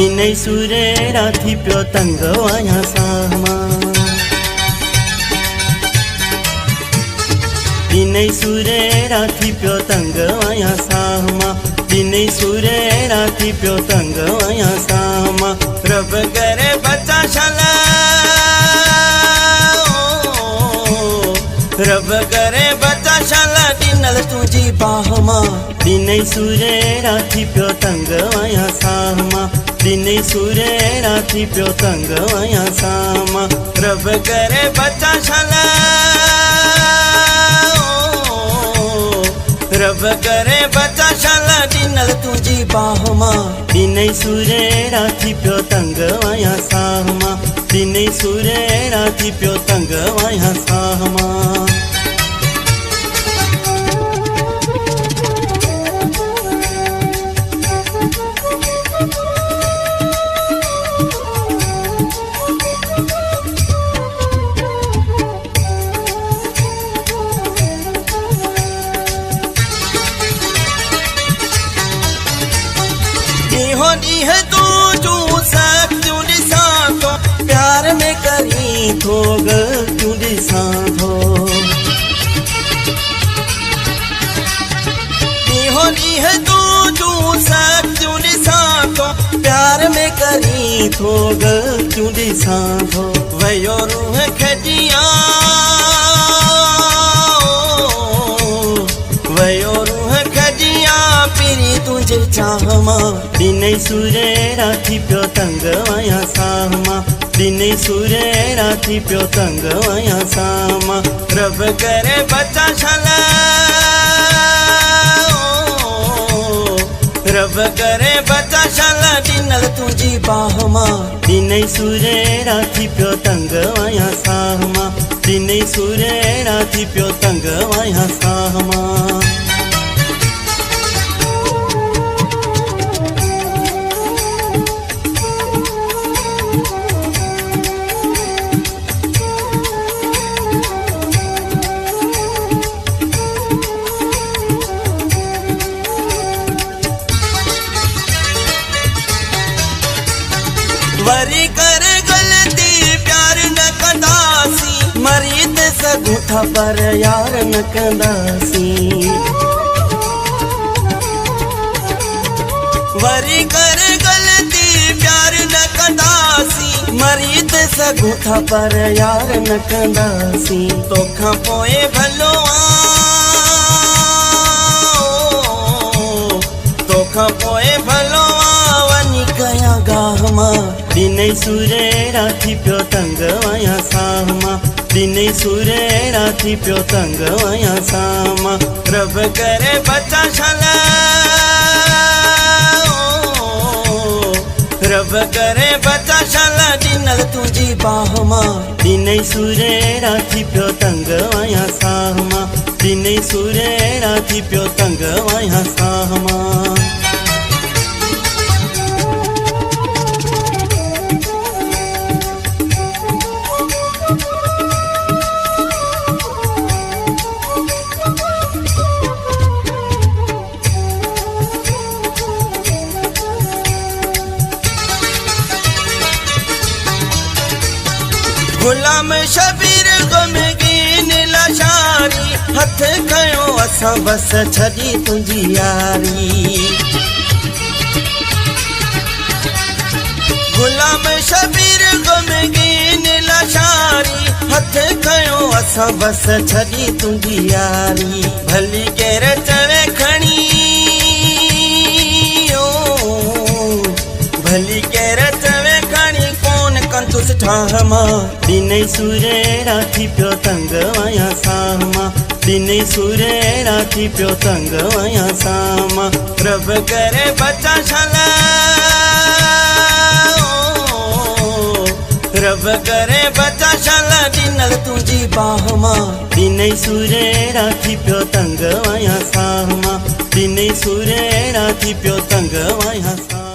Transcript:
दिनै सुरे राति प्यो तंग वाया सामा दिनै सुरे राति प्यो तंग वाया सामा दिनै सुरे राति प्यो तंग वाया सामा रब करे बच्चा शाला रब करे बच्चा शाला दिनल तुझी बाहमा दिनै सुरे राति प्यो तंग वाया सामा दिनै सुरे राति प्यो तंग वाया सामा रब करे बच्चा शाला रब करे बच्चा शाला दिनल तुझी बाहमा दिनै सुरे राति प्यो तंग वाया सामा दिनै सुरे राति प्यो तंग वाया सामा होनी है तू जो सक क्यों दिसातो प्यार में करी थोग क्यों दिसातो होनी है तू जो सक क्यों दिसातो प्यार में करी थोग क्यों दिसातो वयो रूह खजिया वयो रूह खजिया पीरी तुझे चाहमा दिनै सुरे राति प्यो तंग वाया सामा दिनै सुरे राति प्यो तंग वाया सामा रब करे बच्चा शाला रब करे बच्चा शाला दिनल तुझी बाहमा दिनै सुरे राति प्यो तंग वाया सामा दिनै सुरे राति प्यो तंग वाया सामा वरी करे गलती प्यार न कंदासी मरी ते सगुठा पर यार न कंदासी वरी करे गलती प्यार न कंदासी मरी ते सगुठा पर यार न कंदासी तोखा पोए भलो तोखा पोए भलो वनी कया गाहमा दिनै सुरे राति प्यो तंग वाया सामा दिनै सुरे राति प्यो तंग वाया सामा रब करे बच्चा शाला रब करे बच्चा शाला दिनल तुझी बाहमा दिनै सुरे राति प्यो तंग वाया सामा दिनै सुरे राति प्यो तंग वाया सामा गुलाम शबीर गमगीन लाचारी हथ कयो असां बस छड़ी तुझी यारी गुलाम शबीर गमगीन लाचारी हथ कयो असां बस छड़ी तुझी यारी भली केर चवे खणी भली केर चवे खणी कोन कंतुस ठाहमा दिनै सुरे राति प्यो तंग वाया सामा दिनै सुरे राति प्यो तंग वाया सामा रब करे बच्चा शाला रब करे बच्चा शाला दिनल तुझी बाहमा दिनै सुरे राति प्यो तंग वाया सामा दिनै सुरे राति प्यो तंग वाया सामा।